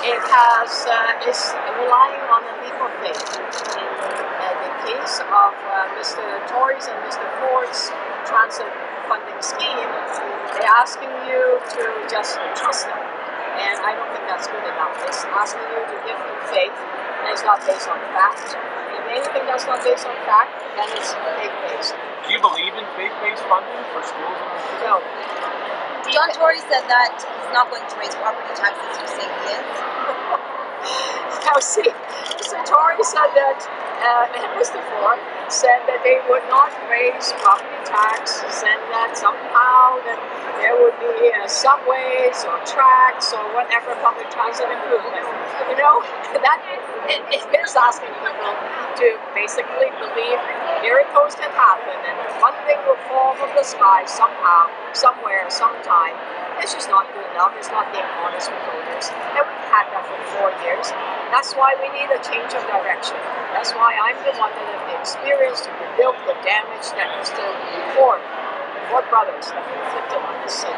It has is relying on the leap of faith. In the case of Mr. Tory's and Mr. Ford's transit funding scheme, they're asking you to just trust them. And I don't think that's good enough. It's asking you to give them faith, and it's not based on fact. If anything that's not based on fact, then it's faith-based. Do you believe in faith-based funding for schools? No. John Tory said that he's not going to raise property taxes. You say he is? Now, see, Mr. Tory said that, and Mr. Ford said that they would not raise property taxes, and that somehow that there would be subways or tracks or whatever public transit improvement. You know, that it is asking people to basically believe miracles can happen and funding will fall from the sky somehow, somewhere, sometime. It's just not good enough. It's not being honest with voters. And we've had that for 4 years. That's why we need a change of direction. That's why I'm the one that has the experience to rebuild the damage that Mr. Ford brothers have inflicted on this city.